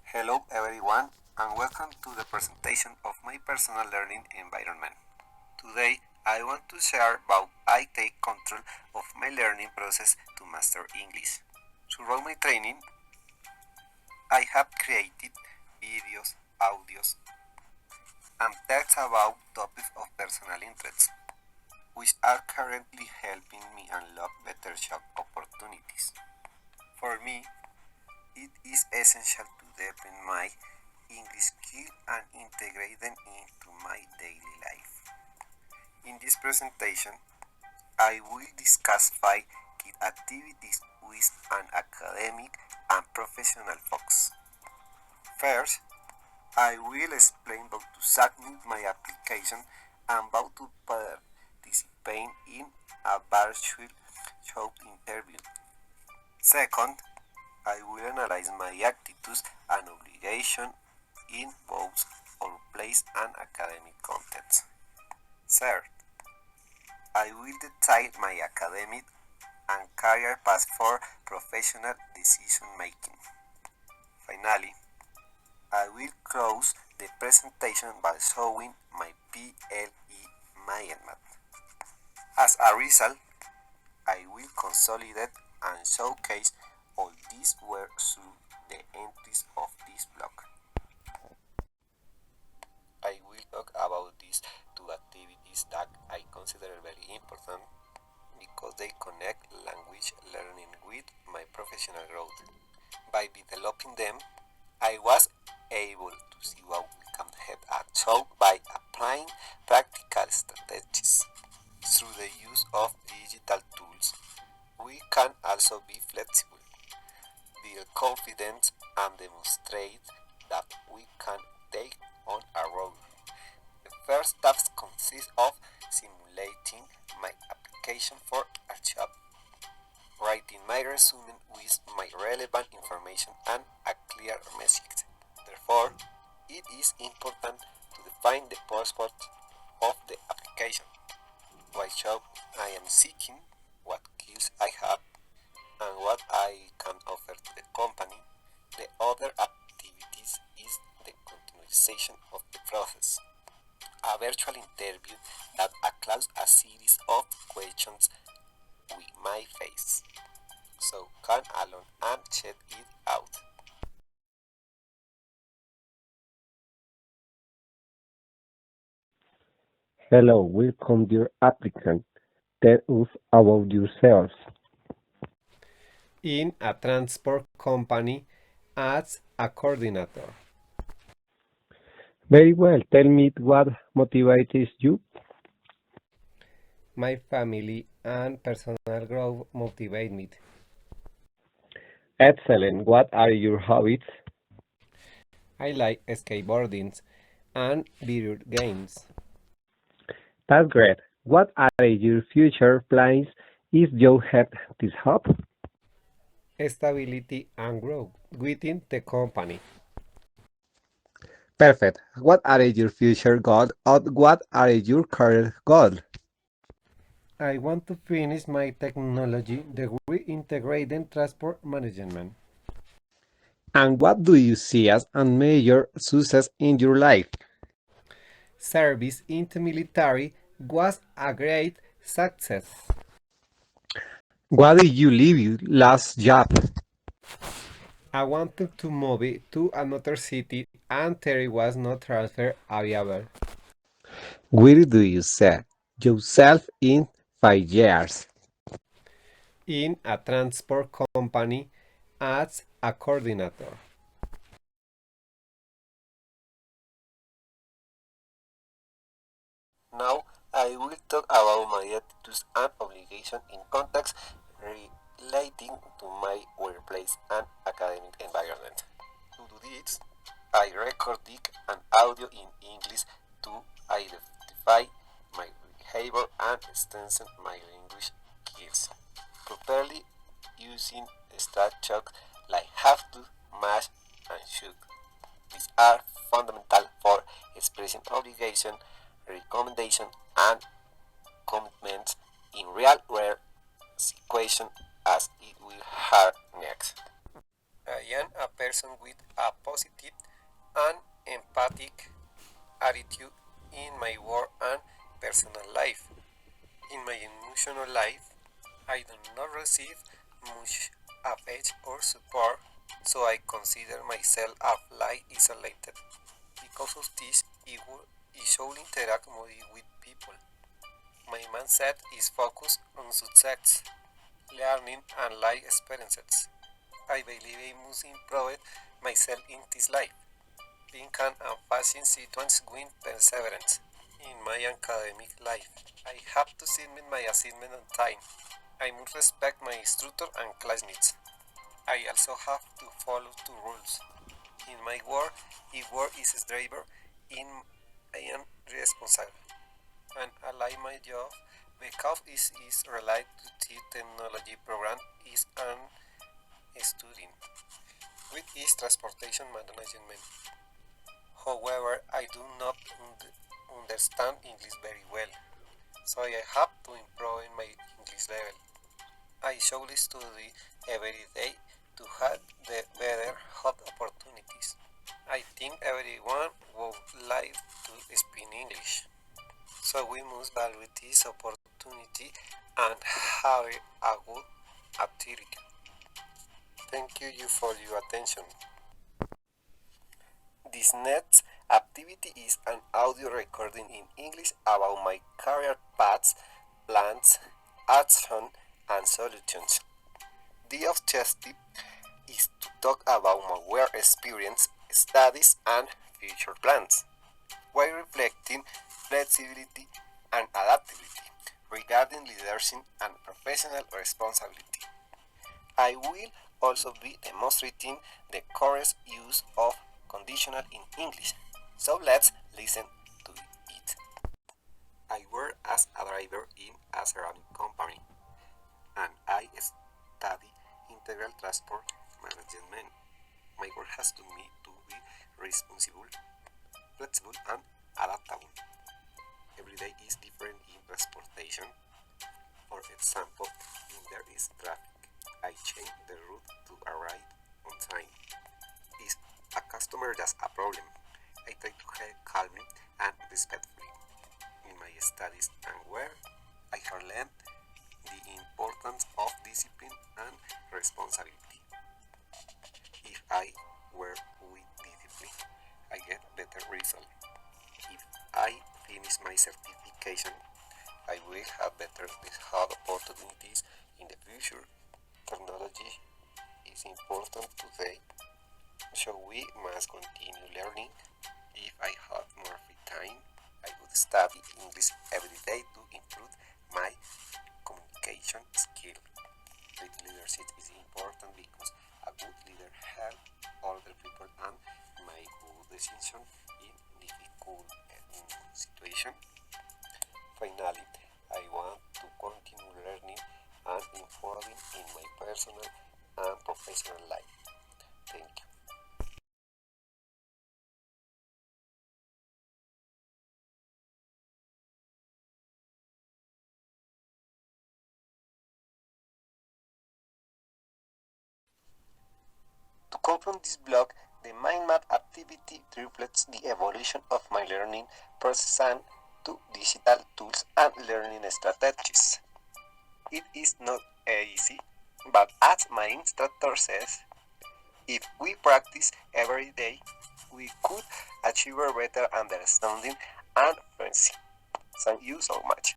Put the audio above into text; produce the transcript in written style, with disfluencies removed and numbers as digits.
Hello everyone and welcome to the presentation of my personal learning environment. Today I want to share how I take control of my learning process to master English. Throughout my training, I have created videos, audios, and texts about topics of personal interest, which are currently helping me unlock better job opportunities. For me, it is essential to deepen my English skill and integrate them into my daily life. In this presentation, I will discuss 5 key activities with an academic and professional focus. First, I will explain how to submit my application and how to participate in a virtual job interview. Second, I will analyze my attitudes and obligations in both workplace and academic contexts. Third, I will detail my academic and career path for professional decision making. Finally, I will close the presentation by showing my PLE mindmap. As a result, I will consolidate and showcase all these work through the entries of this blog. I will talk about these 2 activities that I consider very important because they connect language learning with my professional growth. By developing them, I was able to see how we can head a job by applying practical strategies. Through the use of digital tools, we can also be flexible, build confidence, and demonstrate that we can take on a role. The first task consists of simulating my application for a job, writing my resume with my relevant information and a clear message. Therefore, it is important to define the purpose of the application, what job I am seeking, what skills I have, and what I can offer to the company. The other activities is the continuation of the process. A virtual interview that includes a series of questions we might face. So come along and check it out. Hello, welcome dear applicant. Tell us about yourself. In a transport company as a coordinator. Very well, tell me what motivates you. My family and personal growth motivate me. Excellent, what are your hobbies? I like skateboarding and video games. That's great. What are your future plans if you have this job? Stability and growth within the company. Perfect. What are your future goals or what are your career goals? I want to finish my technology degree integrated transport management. And what do you see as a major success in your life? Service in the military was a great success. What did you leave your last job? I wanted to move to another city and there was no transfer available. Where do you see yourself in 5 years? In a transport company as a coordinator. Now I will talk about my attitudes and obligations in context relating to my workplace and academic environment. To do this, I recorded an audio in English to identify my behavior and strengthen my language skills. Properly using structures like have to, must, and should. These are fundamental for expressing obligation, recommendation, and commitment in real world situations as it will have next. I am a person with a positive and empathic attitude in my work and personal life. In my emotional life, I do not receive much affection or support, so I consider myself as like isolated. Because of this, I should interact more with people. My mindset is focused on success, learning, and life experiences. I believe I must improve myself in this life. Being calm and facing situations with perseverance. In my academic life, I have to submit my assignment on time. I must respect my instructor and classmates. I also have to follow two rules. In my work, if work is a driver, in I am responsible. And I like my job because it is related to the technology program is an student, which is transportation management. However, I do not understand English very well, so I have to improve in my English level. I usually study every day to have the better hot opportunities. I think everyone would like to speak English, so we must value this opportunity and have a good attitude. Thank you for your attention. This next activity is an audio recording in English about my career paths, plans, action, and solutions. The objective is to talk about my work experience, studies, and future plans, while reflecting flexibility and adaptability regarding leadership and professional responsibility. I will also be demonstrating the correct use of conditional in English. So let's listen to it. I work as a driver in a ceramic company and I study integral transport management. My work has to me to be responsible, flexible and adaptable. Every day is different in transportation. For example, when there is traffic, I change the route to arrive on time. If a customer has a problem, I try to help calmly and respectfully. In my studies and work, I have learned the importance of discipline and responsibility. If I work with discipline, I get better results. If I finish my certification, I will have better job opportunities in the future. Technology is important today, so we must continue learning. If I had more free time, I would study English every day to improve my communication skill. Good leadership is important because a good leader helps other people and make good decisions in difficult situations. Finally, I want to continue learning and improving in my personal and professional life. Thank you. To conclude this blog, the mind map activity reflects the evolution of my learning process and to digital tools and learning strategies. It is not easy, but as my instructor says, if we practice every day, we could achieve a better understanding and fluency. Thank you so much.